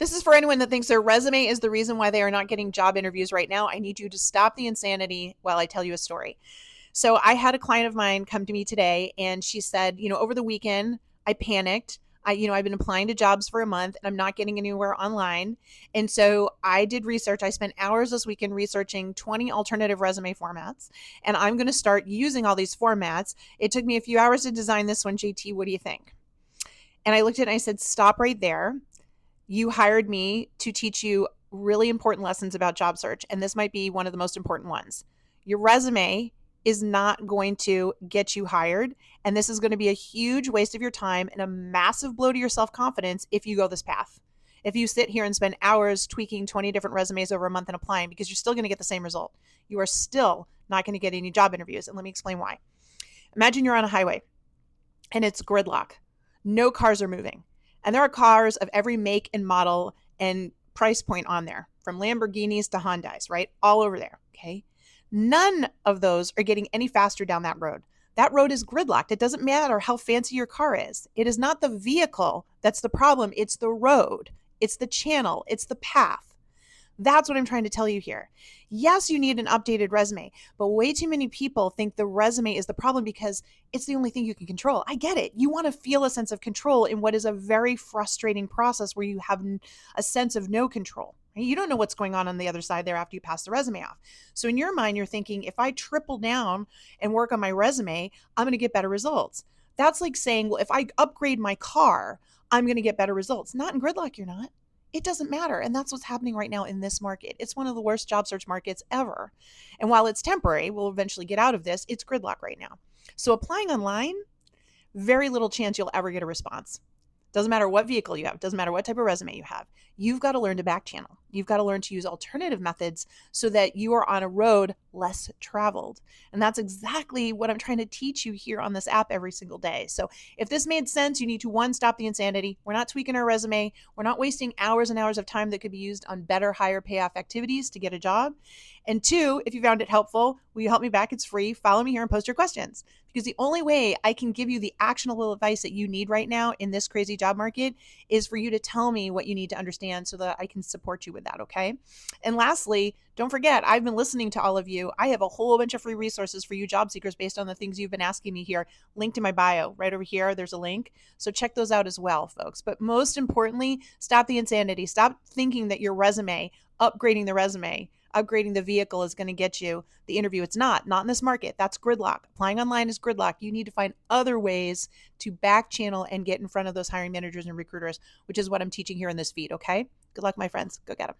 This is for anyone that thinks their resume is the reason why they are not getting job interviews right now. I need you to stop the insanity while I tell you a story. So I had a client of mine come to me today and she said, over the weekend, I panicked. I've been applying to jobs for a month and I'm not getting anywhere online. And so I did research. I spent hours this weekend researching 20 alternative resume formats, and I'm going to start using all these formats. It took me a few hours to design this one, JT. What do you think? And I looked at it and I said, stop right there. You hired me to teach you really important lessons about job search, and this might be one of the most important ones. Your resume is not going to get you hired, and this is going to be a huge waste of your time and a massive blow to your self-confidence if you go this path. If you sit here and spend hours tweaking 20 different resumes over a month and applying, because you're still going to get the same result. You are still not going to get any job interviews, and let me explain why. Imagine you're on a highway and it's gridlock. No cars are moving. And there are cars of every make and model and price point on there, from Lamborghinis to Hondas, right? All over there, okay? None of those are getting any faster down that road. That road is gridlocked. It doesn't matter how fancy your car is. It is not the vehicle that's the problem. It's the road. It's the channel. It's the path. That's what I'm trying to tell you here. Yes, you need an updated resume, but way too many people think the resume is the problem because it's the only thing you can control. I get it. You want to feel a sense of control in what is a very frustrating process where you have a sense of no control. You don't know what's going on the other side there after you pass the resume off. So in your mind, you're thinking, if I triple down and work on my resume, I'm going to get better results. That's like saying, well, if I upgrade my car, I'm going to get better results. Not in gridlock, you're not. It doesn't matter. And that's what's happening right now in this market. It's one of the worst job search markets ever. And while it's temporary, we'll eventually get out of this, it's gridlock right now. So applying online, very little chance you'll ever get a response. Doesn't matter what vehicle you have, doesn't matter what type of resume you have. You've got to learn to back channel. You've got to learn to use alternative methods so that you are on a road less traveled. And that's exactly what I'm trying to teach you here on this app every single day. So if this made sense, you need to, one, stop the insanity. We're not tweaking our resume. We're not wasting hours and hours of time that could be used on better, higher payoff activities to get a job. And two, if you found it helpful, will you help me back? It's free. Follow me here and post your questions. Because the only way I can give you the actionable advice that you need right now in this crazy job market is for you to tell me what you need to understand so that I can support you with that, okay? And lastly, don't forget, I've been listening to all of you. I have a whole bunch of free resources for you job seekers based on the things you've been asking me here. Linked in my bio. Right over here, there's a link. So check those out as well, folks. But most importantly, stop the insanity. Stop thinking that your resume, upgrading the vehicle is going to get you the interview. It's not in this market. That's gridlock. Applying online is gridlock. You need to find other ways to back channel and get in front of those hiring managers and recruiters, which is what I'm teaching here in this feed. Okay. Good luck, my friends. Go get them.